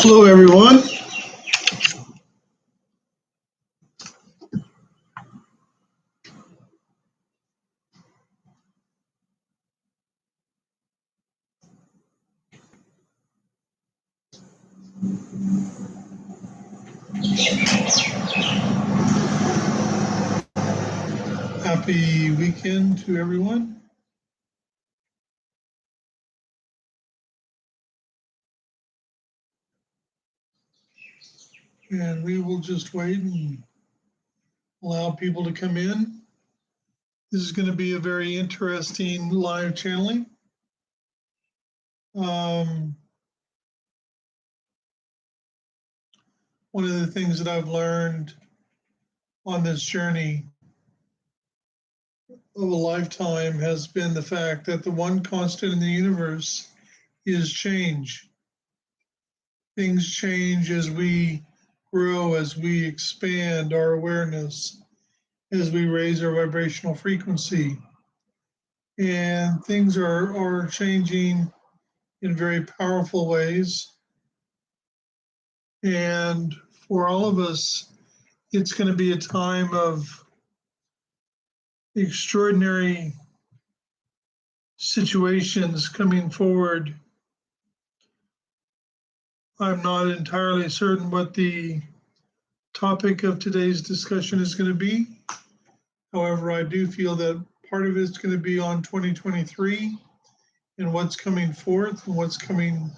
Hello, everyone. Happy weekend to everyone. And we will just wait and allow people to come in. This is going to be a very interesting live channeling. One of the things that I've learned on this journey of a lifetime has been the fact that the one constant in the universe is change. Things change as we grow, as we expand our awareness, as we raise our vibrational frequency. And things are changing in very powerful ways. And for all of us, it's going to be a time of extraordinary situations coming forward. I'm not entirely certain what the topic of today's discussion is going to be. However, I do feel that part of it's going to be on 2023 and what's coming forth and what's coming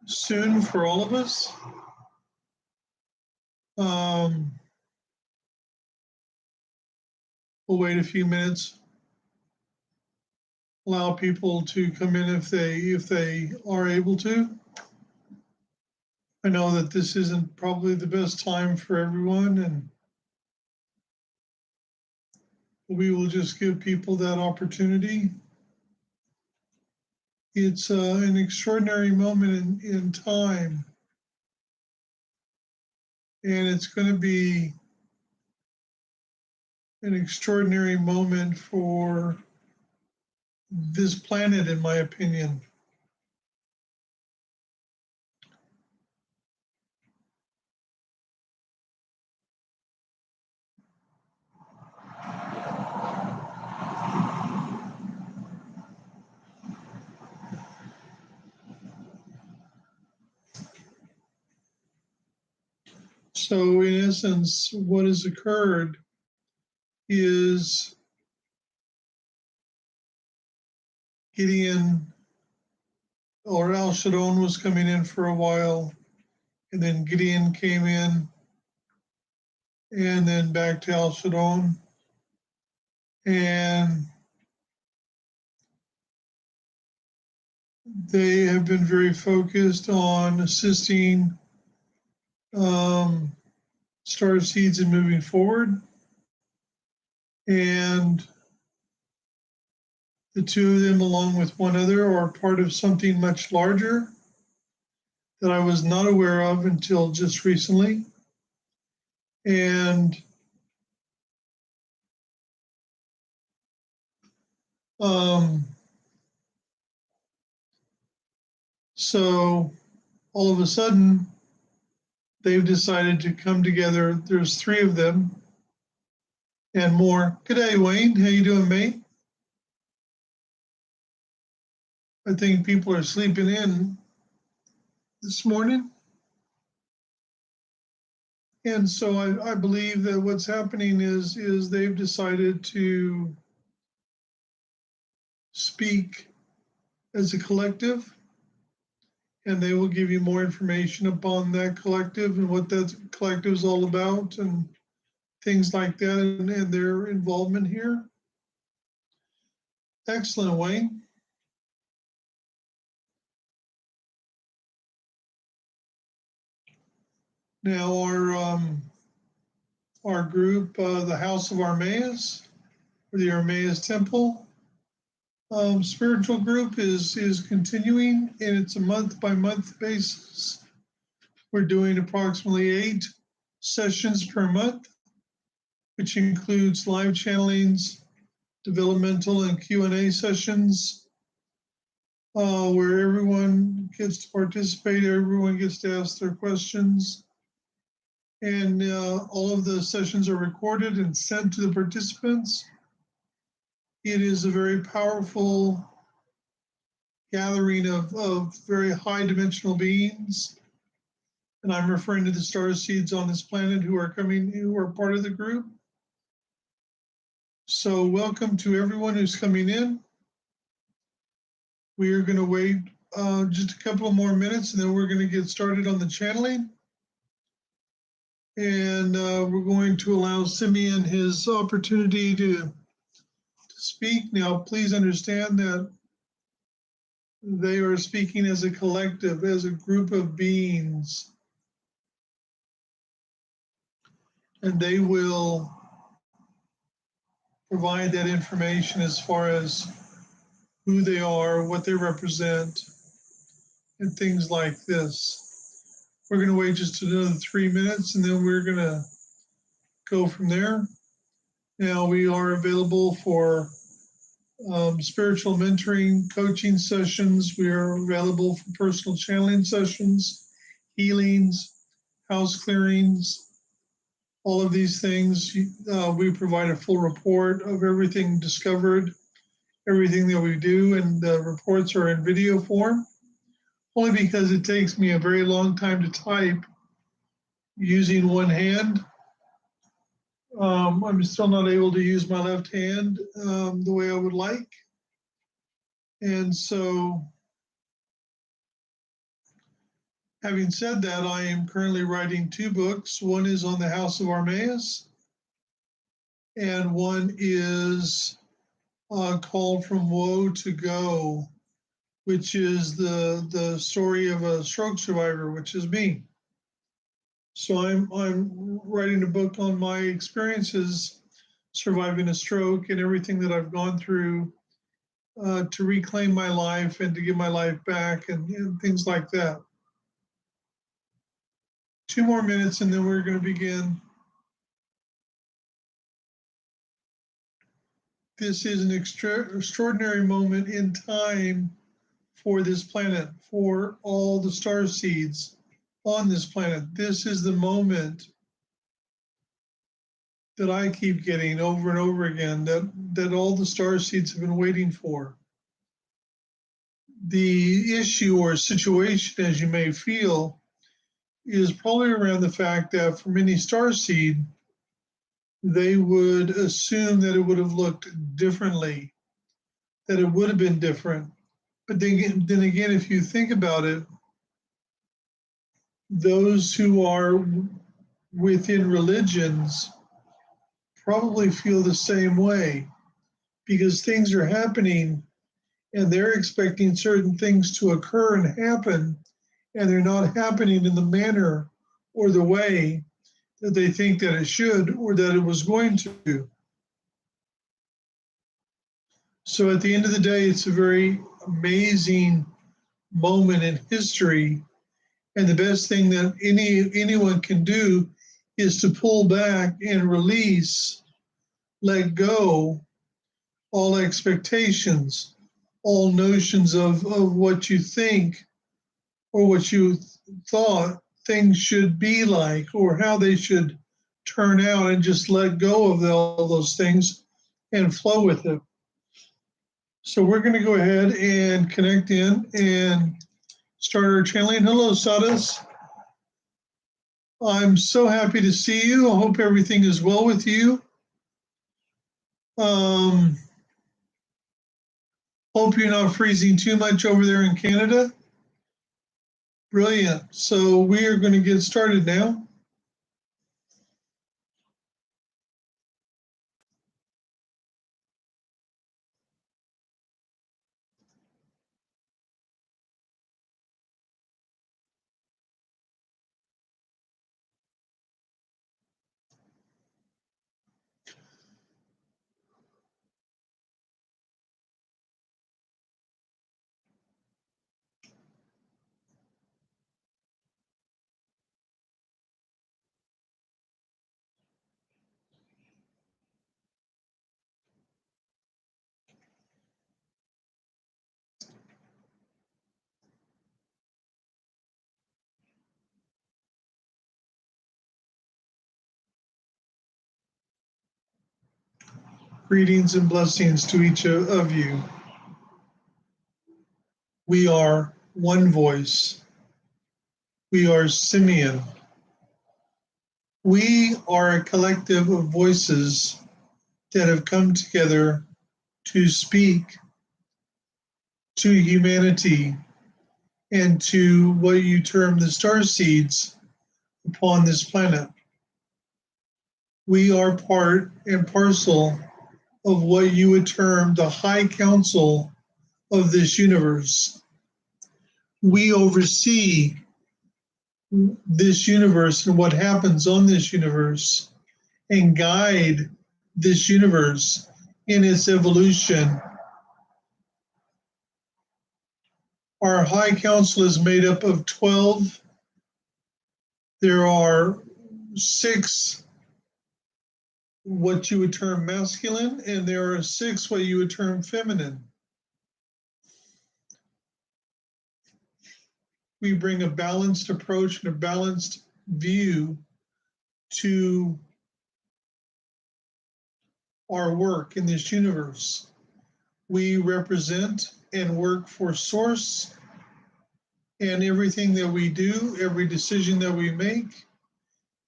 soon for all of us. We'll wait a few minutes, allow people to come in if they are able to. I know that this isn't probably the best time for everyone, and we will just give people that opportunity. It's an extraordinary moment in time, and it's going to be an extraordinary moment for this planet, in my opinion. So in essence, what has occurred is Gideon, or Al Shaddon, was coming in for a while, and then Gideon came in, and then back to Al Shaddon. And they have been very focused on assisting Star Seeds in moving forward. And the two of them, along with one other, are part of something much larger that I was not aware of until just recently. And so all of a sudden, they've decided to come together. There's three of them and more. Good day, Wayne. How you doing, mate? I think people are sleeping in this morning. And so I believe that what's happening is they've decided to speak as a collective, and they will give you more information upon that collective and what that collective is all about and things like that, and their involvement here. Excellent, Wayne. Now our group, the House of Armais, or the Armais Temple, spiritual group is continuing, and it's a month-by-month basis. We're doing approximately 8 sessions per month, which includes live channelings, developmental and Q&A sessions, where everyone gets to participate, everyone gets to ask their questions. And all of the sessions are recorded and sent to the participants. It is a very powerful gathering of very high dimensional beings. And I'm referring to the star seeds on this planet who are part of the group. So welcome to everyone who's coming in. We are going to wait just a couple of more minutes, and then we're going to get started on the channeling. And we're going to allow Simeon his opportunity to speak. Now, please understand that they are speaking as a collective, as a group of beings. And they will provide that information as far as who they are, what they represent, and things like this. We're going to wait just another 3 minutes, and then we're going to go from there. Now, we are available for spiritual mentoring, coaching sessions. We are available for personal channeling sessions, healings, house clearings, all of these things. We provide a full report of everything discovered, everything that we do, and the reports are in video form, only because it takes me a very long time to type using one hand. I'm still not able to use my left hand the way I would like. And so, having said that, I am currently writing 2 books. One is on the House of Armais, and one is called From Woe to Go, which is the story of a stroke survivor, which is me. So I'm writing a book on my experiences surviving a stroke and everything that I've gone through to reclaim my life and to give my life back and things like that. 2 more minutes and then we're going to begin. This is an extraordinary moment in time for this planet, for all the star seeds on this planet. This is the moment that I keep getting over and over again, that all the star seeds have been waiting for. The issue or situation, as you may feel, is probably around the fact that for many star seed, they would assume that it would have looked differently, that it would have been different. But then again, if you think about it, those who are within religions probably feel the same way, because things are happening and they're expecting certain things to occur and happen, and they're not happening in the manner or the way that they think that it should or that it was going to. So at the end of the day, it's a very amazing moment in history, and the best thing that anyone can do is to pull back and release, let go all expectations, all notions of what you think or what you thought things should be like or how they should turn out, and just let go of all those things and flow with it. So we're going to go ahead and connect in and start our channeling. Hello, Sadis. I'm so happy to see you. I hope everything is well with you. Hope you're not freezing too much over there in Canada. Brilliant. So we are going to get started now. Greetings and blessings to each of you. We are one voice. We are Simeon. We are a collective of voices that have come together to speak to humanity and to what you term the star seeds upon this planet. We are part and parcel of what you would term the high council of this universe. We oversee this universe and what happens on this universe and guide this universe in its evolution. Our high council is made up of 12. There are 6 what you would term masculine, and there are 6 what you would term feminine. We bring a balanced approach and a balanced view to our work in this universe. We represent and work for Source, and everything that we do, every decision that we make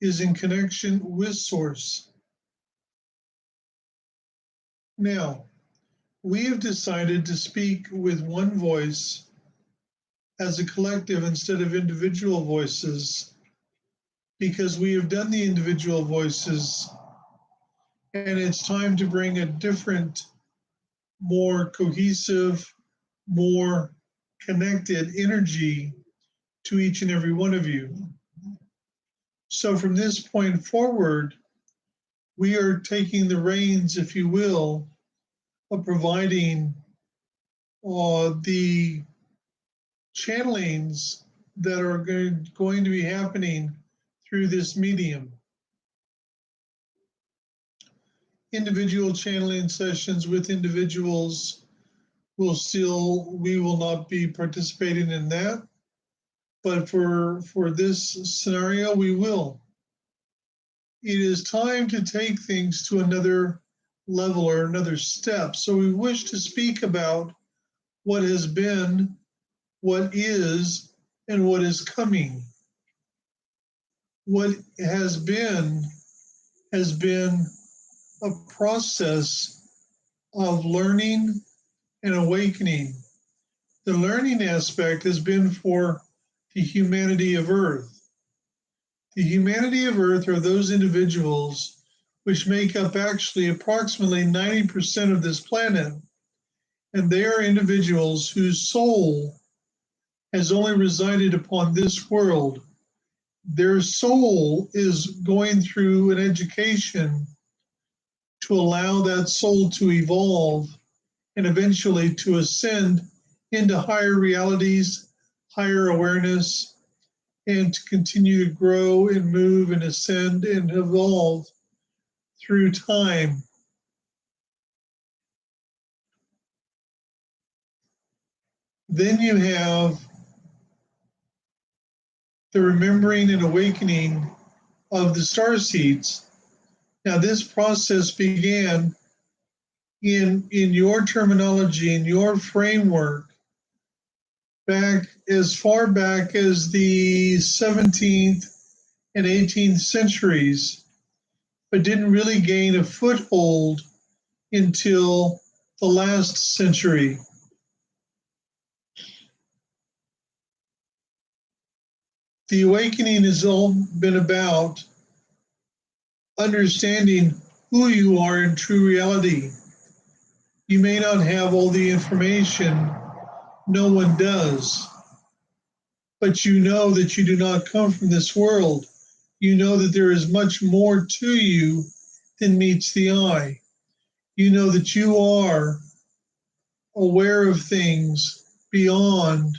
is in connection with Source. Now, we have decided to speak with one voice as a collective instead of individual voices, because we have done the individual voices, and it's time to bring a different, more cohesive, more connected energy to each and every one of you. So from this point forward, we are taking the reins, if you will, of providing the channelings that are going to be happening through this medium. Individual channeling sessions with individuals we will not be participating in that, but for this scenario, we will. It is time to take things to another level or another step. So we wish to speak about what has been, what is, and what is coming. What has been a process of learning and awakening. The learning aspect has been for the humanity of Earth. The humanity of Earth are those individuals which make up actually approximately 90% of this planet, and they are individuals whose soul has only resided upon this world. Their soul is going through an education to allow that soul to evolve and eventually to ascend into higher realities, higher awareness, and to continue to grow and move and ascend and evolve through time. Then you have the remembering and awakening of the star seeds. Now, this process began in your terminology, in your framework, back as far back as the 17th and 18th centuries, but didn't really gain a foothold until the last century. The awakening has all been about understanding who you are in true reality. You may not have all the information, no one does, but you know that you do not come from this world. You know that there is much more to you than meets the eye. You know that you are aware of things beyond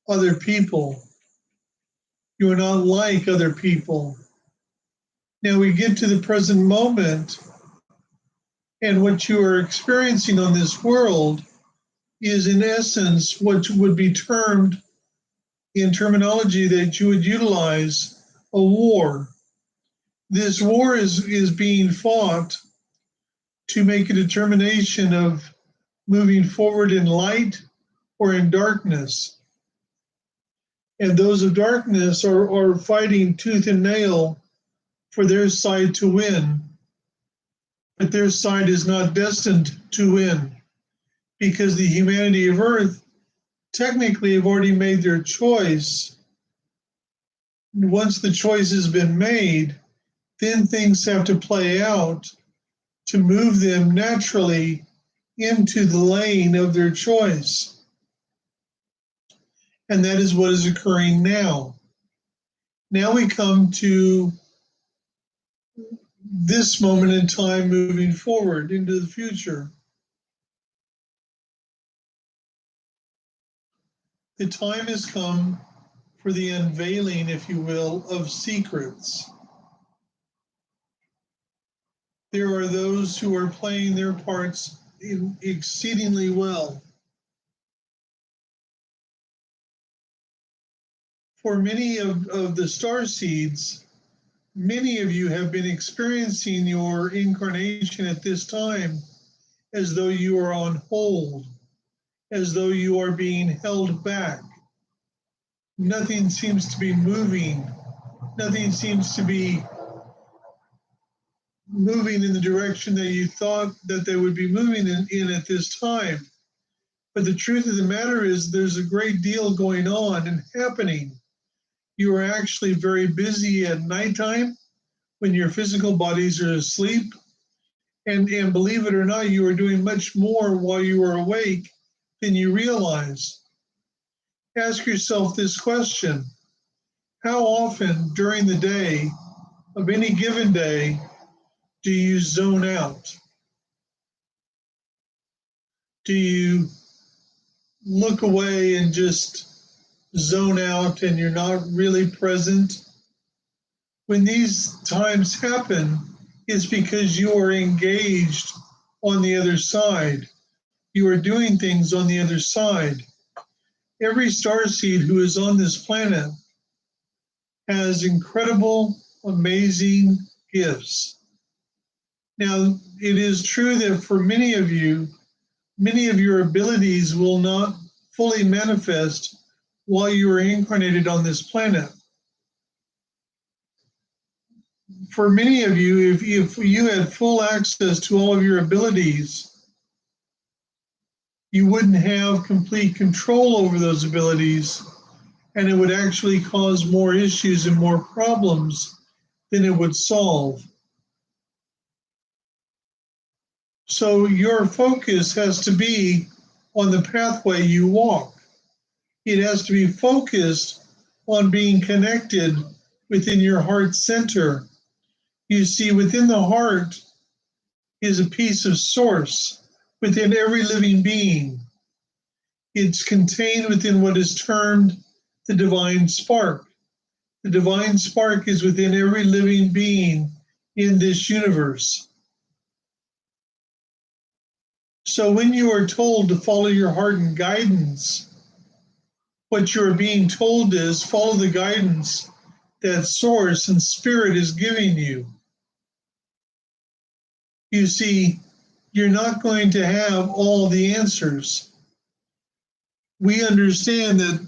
other people. You are not like other people. Now we get to the present moment, and what you are experiencing on this world is in essence what would be termed, in terminology that you would utilize, a war. This war is being fought to make a determination of moving forward in light or in darkness. And those of darkness are fighting tooth and nail for their side to win. But their side is not destined to win, because the humanity of Earth technically have already made their choice. Once the choice has been made, then things have to play out to move them naturally into the lane of their choice. And that is what is occurring now. Now we come to this moment in time moving forward into the future. The time has come for the unveiling, if you will, of secrets. There are those who are playing their parts exceedingly well. For many of the star seeds, many of you have been experiencing your incarnation at this time as though you are on hold, as though you are being held back. Nothing seems to be moving. Nothing seems to be moving in the direction that you thought that they would be moving in at this time. But the truth of the matter is there's a great deal going on and happening. You are actually very busy at nighttime when your physical bodies are asleep. And believe it or not, you are doing much more while you are awake than you realize. Ask yourself this question: how often during the day, of any given day, do you zone out? Do you look away and just zone out and you're not really present? When these times happen, it's because you are engaged on the other side. You are doing things on the other side. Every starseed who is on this planet has incredible, amazing gifts. Now, it is true that for many of you, many of your abilities will not fully manifest while you are incarnated on this planet. For many of you, if you had full access to all of your abilities, you wouldn't have complete control over those abilities, and it would actually cause more issues and more problems than it would solve. So your focus has to be on the pathway you walk. It has to be focused on being connected within your heart center. You see, within the heart is a piece of source within every living being. It's contained within what is termed the divine spark. The divine spark is within every living being in this universe. So when you are told to follow your heart and guidance, what you're being told is follow the guidance that source and spirit is giving you. You see, you're not going to have all the answers. We understand that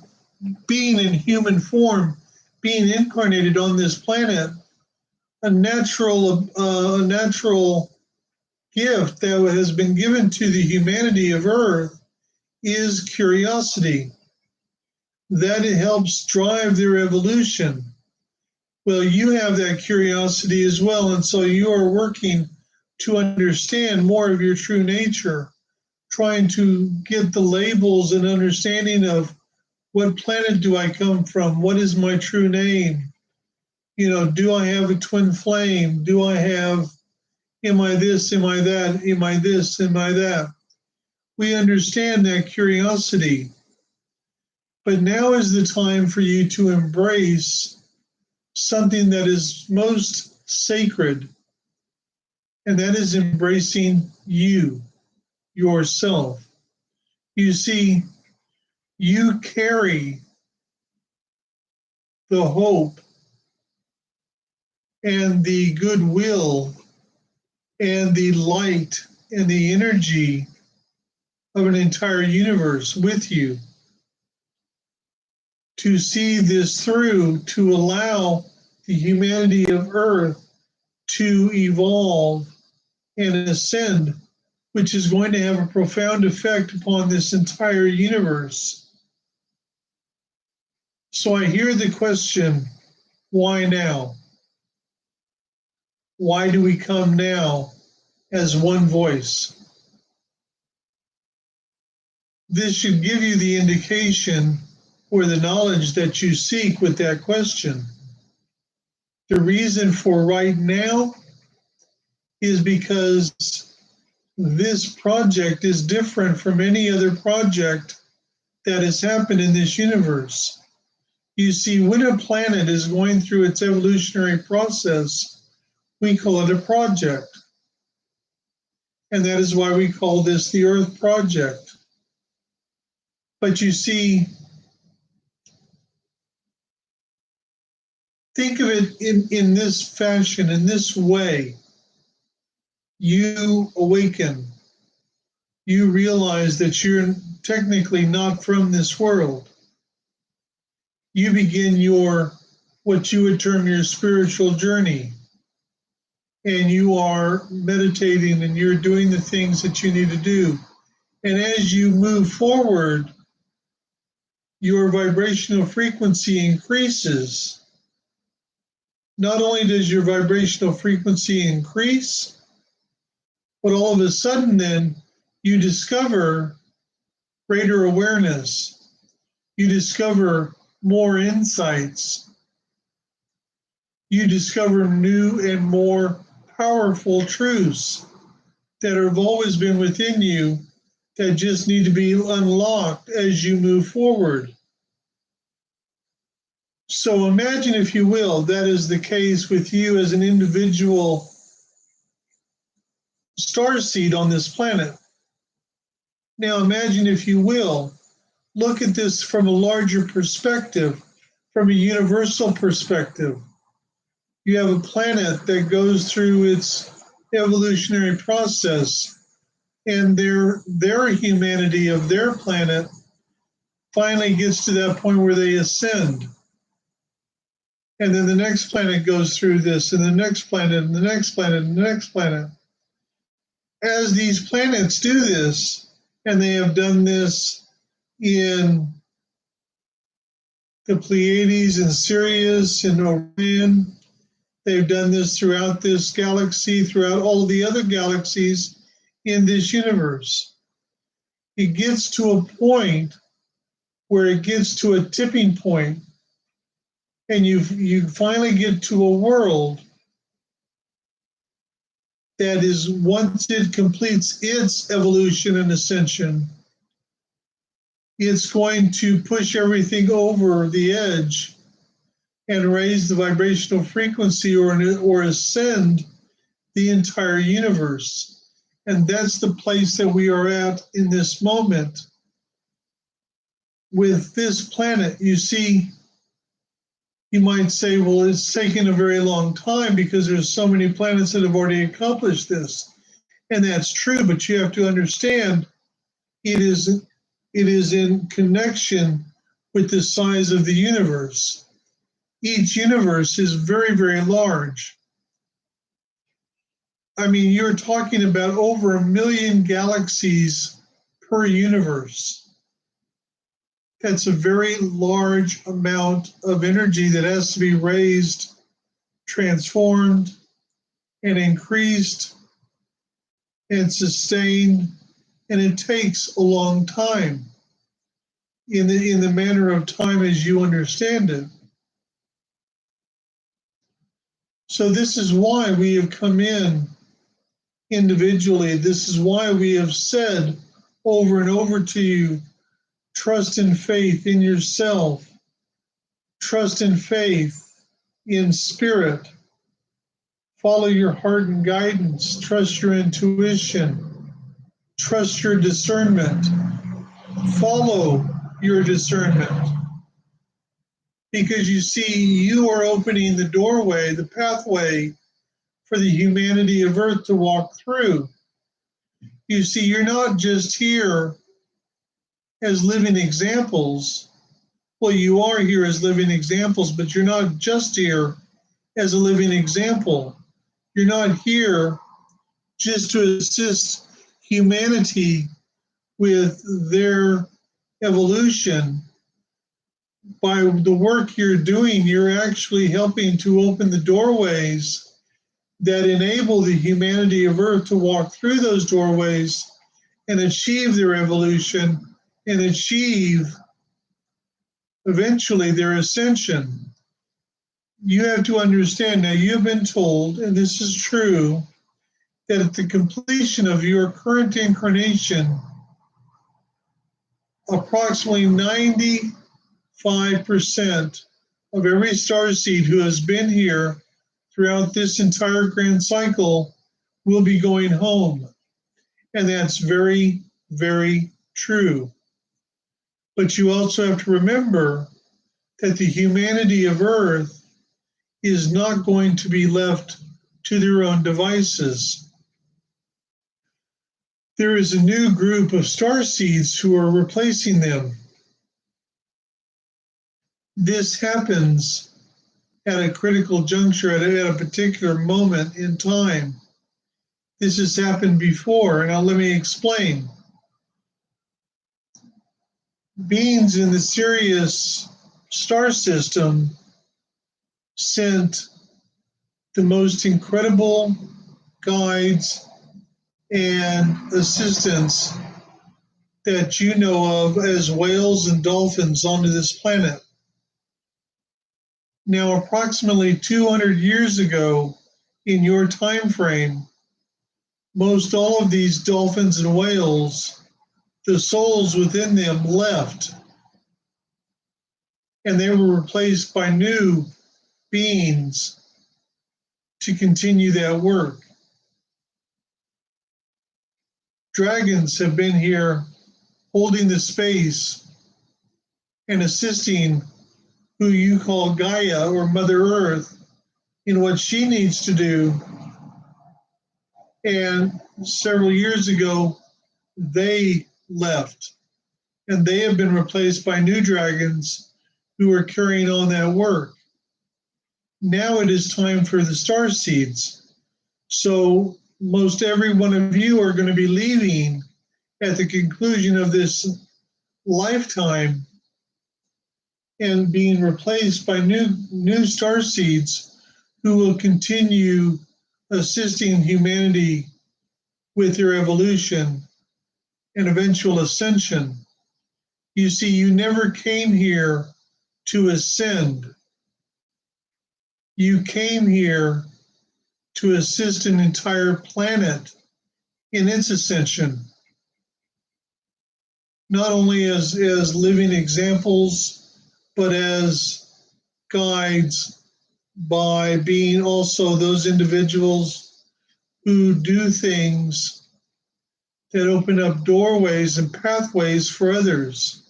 being in human form, being incarnated on this planet, a natural gift that has been given to the humanity of Earth is curiosity. That it helps drive their evolution. Well, you have that curiosity as well, and so you are working to understand more of your true nature, trying to get the labels and understanding of what planet do I come from? What is my true name? You know, do I have a twin flame? Do I have, am I this, am I that, am I this, am I that? We understand that curiosity. But now is the time for you to embrace something that is most sacred, and that is embracing you, yourself. You see, you carry the hope and the goodwill and the light and the energy of an entire universe with you to see this through, to allow the humanity of Earth to evolve and ascend, which is going to have a profound effect upon this entire universe. So I hear the question, why now? Why do we come now as one voice? This should give you the indication or the knowledge that you seek with that question. The reason for right now is because this project is different from any other project that has happened in this universe. You see, when a planet is going through its evolutionary process, we call it a project. And that is why we call this the Earth Project. But you see, think of it in this fashion, in this way. You awaken. You realize that you're technically not from this world. You begin your, what you would term your spiritual journey. And you are meditating and you're doing the things that you need to do. And as you move forward, your vibrational frequency increases. Not only does your vibrational frequency increase, but all of a sudden then you discover greater awareness. You discover more insights. You discover new and more powerful truths that have always been within you that just need to be unlocked as you move forward. So imagine, if you will, that is the case with you as an individual starseed on this planet. Now imagine, if you will, look at this from a larger perspective, from a universal perspective. You have a planet that goes through its evolutionary process, and their humanity of their planet finally gets to that point where they ascend. And then the next planet goes through this, and the next planet, and the next planet, and the next planet. As these planets do this, and they have done this in the Pleiades and Sirius and Orion, they've done this throughout this galaxy, throughout all the other galaxies in this universe. It gets to a point where it gets to a tipping point, and you finally get to a world that is, once it completes its evolution and ascension, it's going to push everything over the edge and raise the vibrational frequency or ascend the entire universe. And that's the place that we are at in this moment. With this planet, you see, you might say, well, it's taken a very long time because there's so many planets that have already accomplished this. And that's true, but you have to understand it is in connection with the size of the universe. Each universe is very, very large. I mean, you're talking about over 1 million galaxies per universe. That's a very large amount of energy that has to be raised, transformed, and increased, and sustained, and it takes a long time in the manner of time as you understand it. So this is why we have come in individually. This is why we have said over and over to you, trust and faith in yourself, trust and faith in spirit, follow your heart and guidance, trust your intuition, trust your discernment, follow your discernment. Because you see, you are opening the doorway, the pathway for the humanity of Earth to walk through. You see, you're not just here as living examples. Well, you are here as living examples, but you're not just here as a living example. You're not here just to assist humanity with their evolution. By the work you're doing, you're actually helping to open the doorways that enable the humanity of Earth to walk through those doorways and achieve their evolution and achieve eventually their ascension. You have to understand now, you've been told, and this is true, that at the completion of your current incarnation, approximately 95% of every starseed who has been here throughout this entire grand cycle will be going home. And that's very, very true. But you also have to remember that the humanity of Earth is not going to be left to their own devices. There is a new group of starseeds who are replacing them. This happens at a critical juncture, at a particular moment in time. This has happened before. Now, let me explain. Beings in the Sirius star system sent the most incredible guides and assistants that you know of as whales and dolphins onto this planet. Now, approximately 200 years ago, in your time frame, most all of these dolphins and whales, the souls within them left, and they were replaced by new beings to continue that work. Dragons have been here holding the space and assisting who you call Gaia or Mother Earth in what she needs to do. And several years ago, they left, and they have been replaced by new dragons who are carrying on that work. Now it is time for the star seeds. So most every one of you are going to be leaving at the conclusion of this lifetime and being replaced by new star seeds who will continue assisting humanity with their evolution and eventual ascension. You see, you never came here to ascend. You came here to assist an entire planet in its ascension, not only as living examples, but as guides by being also those individuals who do things that open up doorways and pathways for others.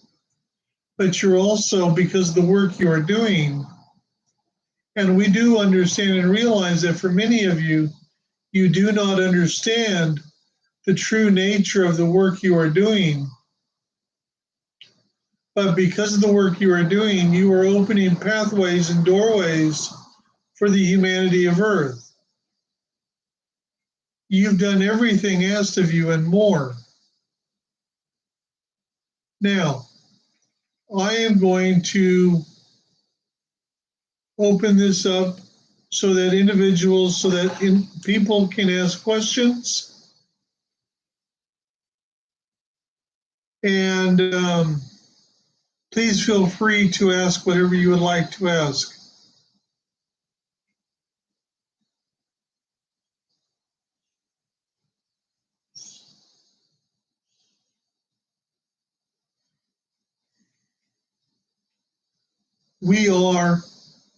But you're also, because of the work you are doing, and we do understand and realize that for many of you, you do not understand the true nature of the work you are doing. But because of the work you are doing, you are opening pathways and doorways for the humanity of Earth. You've done everything asked of you and more. Now, I am going to open this up so that individuals, people can ask questions. And please feel free to ask whatever you would like to ask. We are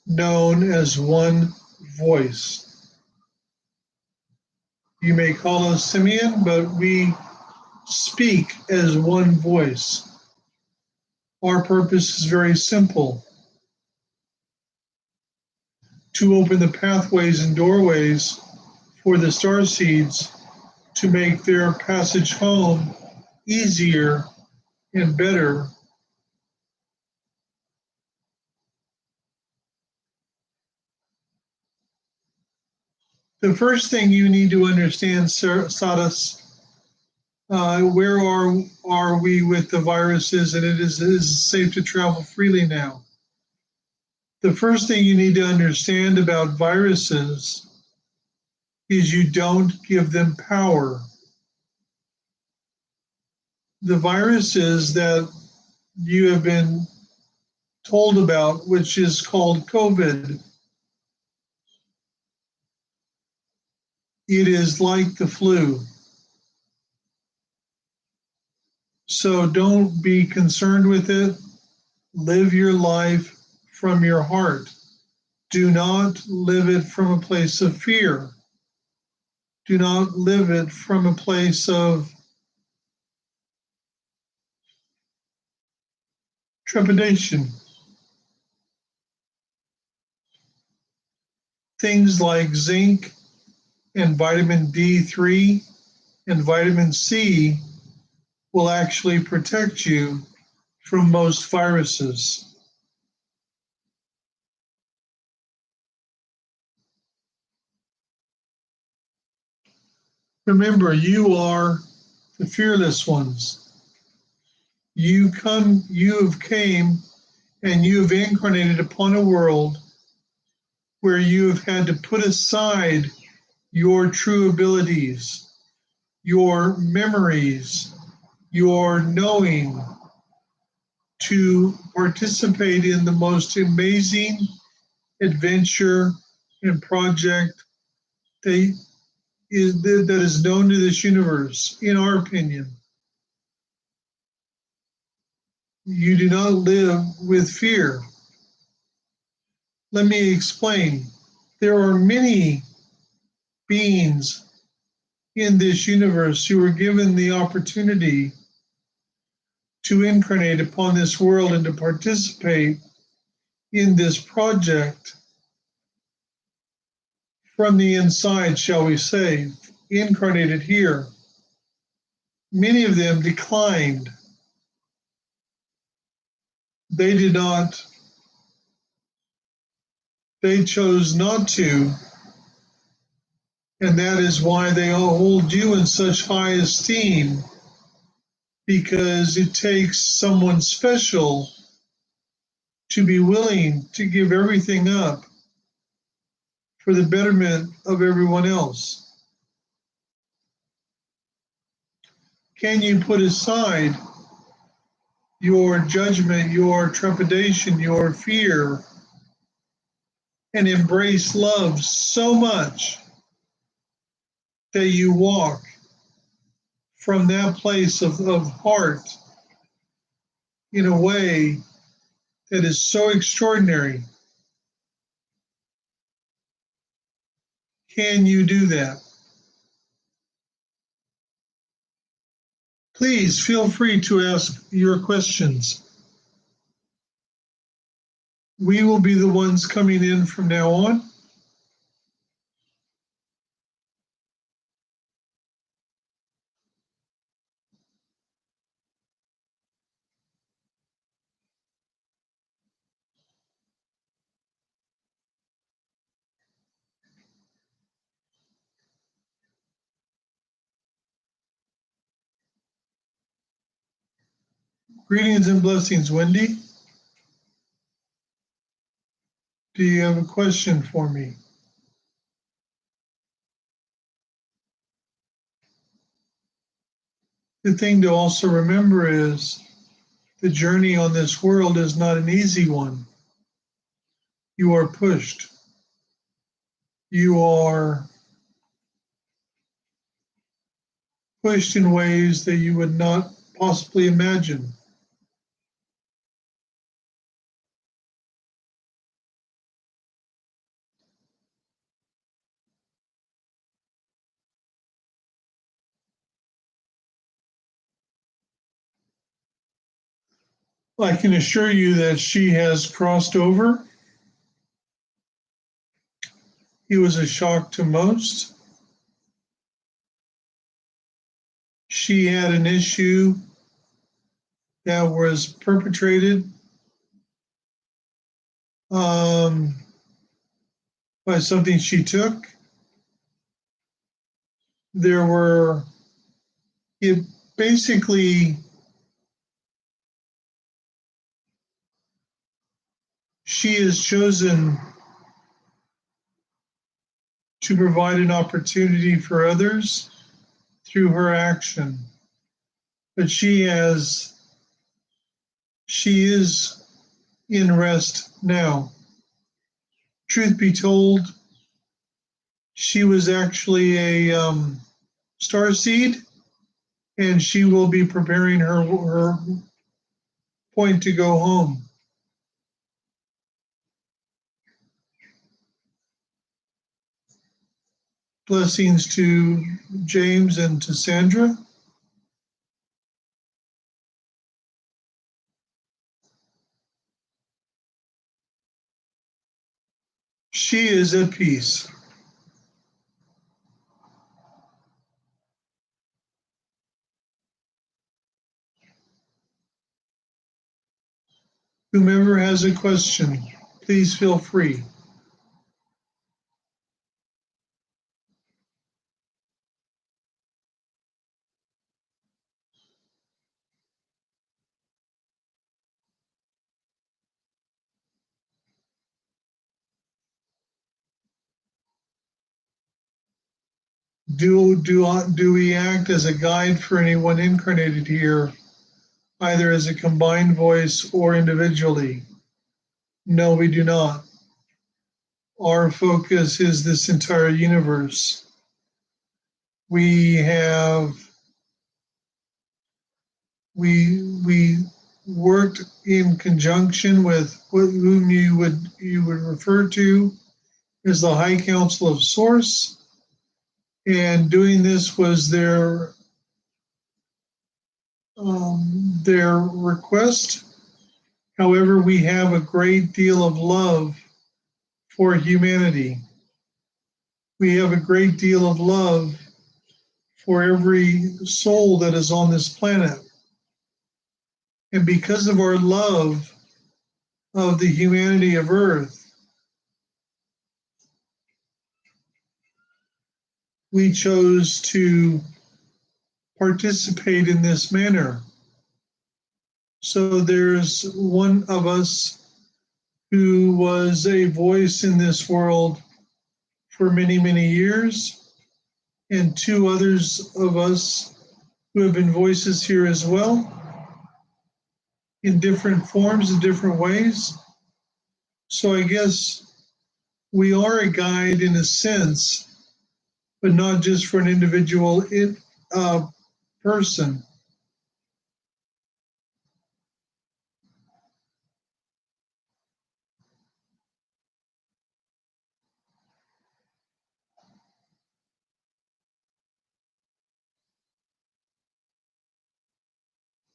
known as one voice. You may call us Simeon, but we speak as one voice. Our purpose is very simple: to open the pathways and doorways for the star seeds to make their passage home easier and better. The first thing you need to understand, Sadhus, where are we with the viruses, and it is safe to travel freely now. The first thing you need to understand about viruses is you don't give them power. The viruses that you have been told about, which is called COVID, it is like the flu. So don't be concerned with it. Live your life from your heart. Do not live it from a place of fear. Do not live it from a place of trepidation. Things like zinc and vitamin D3 and vitamin C will actually protect you from most viruses. Remember, you are the fearless ones. You have came and you have incarnated upon a world where you have had to put aside your true abilities, your memories, your knowing, to participate in the most amazing adventure and project that is known to this universe, in our opinion. You do not live with fear. Let me explain. There are many beings in this universe who are given the opportunity to incarnate upon this world and to participate in this project from the inside, shall we say, incarnated here. Many of them declined. They did not, they chose not to, and that is why they all hold you in such high esteem, because it takes someone special to be willing to give everything up for the betterment of everyone else. Can you put aside your judgment, your trepidation, your fear, and embrace love so much that you walk from that place of heart in a way that is so extraordinary? Can you do that? Please feel free to ask your questions. We will be the ones coming in from now on. Greetings and blessings, Wendy. Do you have a question for me? The thing to also remember is the journey on this world is not an easy one. You are pushed. You are pushed in ways that you would not possibly imagine. I can assure you that she has crossed over. It was a shock to most. she had an issue that was perpetrated by something she took. It basically, she has chosen to provide an opportunity for others through her action. But she is in rest now. Truth be told, she was actually a star seed, and she will be preparing her point to go home. Blessings to James and to Sandra. She is at peace. Whomever has a question, please feel free. Do we act as a guide for anyone incarnated here, either as a combined voice or individually? No, we do not. Our focus is this entire universe. We worked in conjunction with whom you would refer to as the High Council of Source, and doing this was their request. However, we have a great deal of love for humanity. We have a great deal of love for every soul that is on this planet. And because of our love of the humanity of Earth, we chose to participate in this manner. So there's one of us who was a voice in this world for many, many years, and two others of us who have been voices here as well, in different forms, in different ways. So I guess we are a guide in a sense, but not just for an individual person.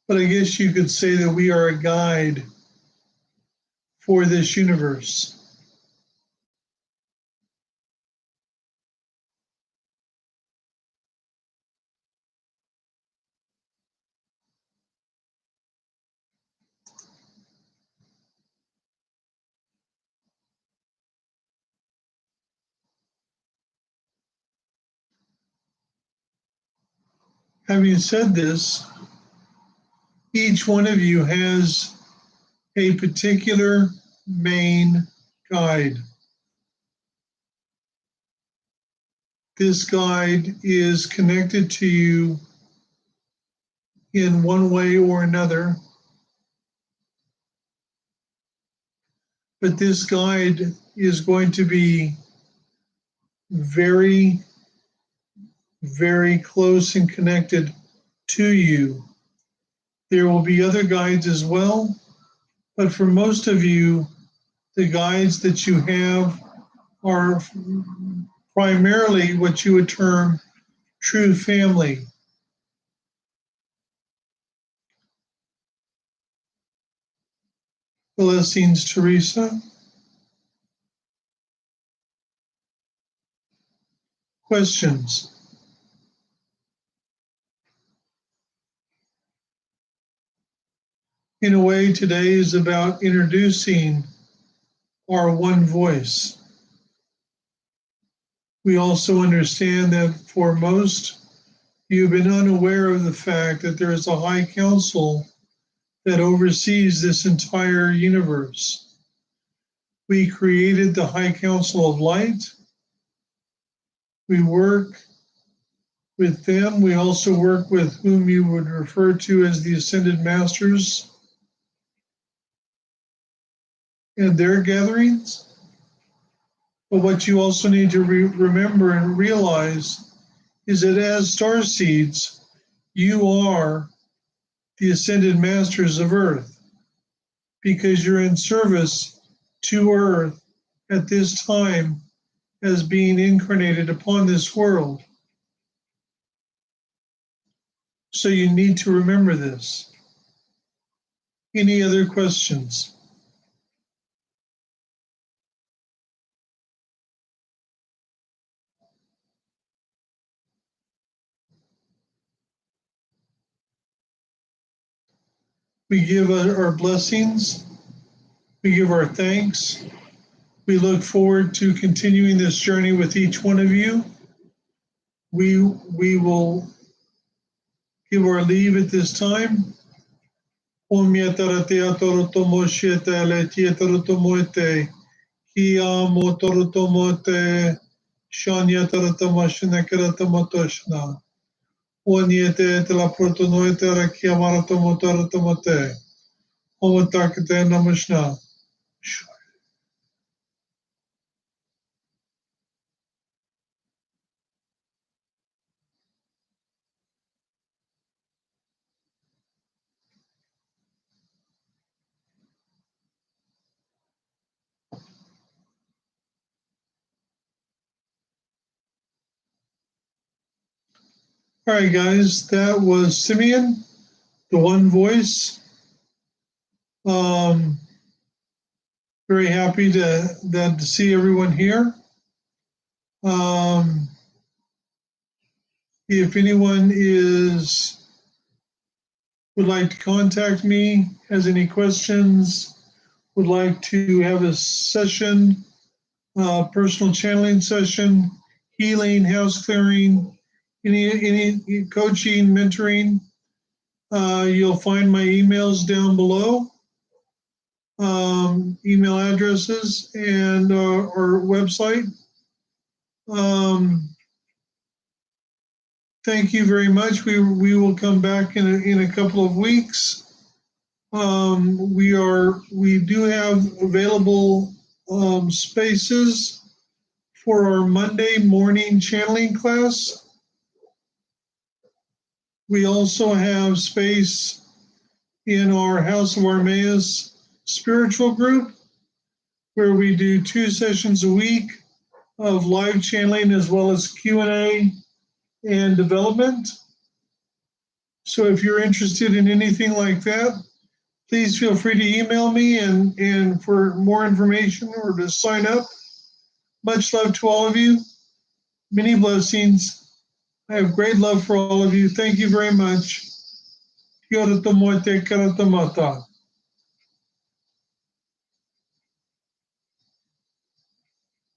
But I guess you could say that we are a guide for this universe. Having said this, each one of you has a particular main guide. This guide is connected to you in one way or another, but this guide is going to be very, very close and connected to you. There will be other guides as well, but for most of you, the guides that you have are primarily what you would term true family. Blessings, Teresa. Questions? In a way, today is about introducing our one voice. We also understand that for most, you've been unaware of the fact that there is a high council that oversees this entire universe. We created the High Council of Light. We work with them. We also work with whom you would refer to as the Ascended Masters and their gatherings. But what you also need to remember and realize is that as star seeds, you are the Ascended Masters of Earth because you're in service to Earth at this time as being incarnated upon this world. So you need to remember this. Any other questions? We give our blessings. We give our thanks. We look forward to continuing this journey with each one of you. We will give our leave at this time. Om yataratea torotomoshete letia torotomoete. Kia mo torotomote. Shanya torotomoshinakaratomatoshna. Oniete te la protonoete rakia maratomotomote. Omotakate namashna. All right, guys, that was Simeon, the one voice. Very happy to see everyone here. If anyone would like to contact me, has any questions, would like to have a session, personal channeling session, healing, house clearing, any coaching, mentoring, you'll find my emails down below, email addresses, and our website. Thank you very much. We will come back in a couple of weeks. We do have available spaces for our Monday morning channeling class. We also have space in our House of Armais spiritual group, where we do 2 sessions a week of live channeling as well as Q&A and development. So if you're interested in anything like that, please feel free to email me and for more information or to sign up. Much love to all of you. Many blessings. I have great love for all of you. Thank you very much. Kia ora te moe te karata mata.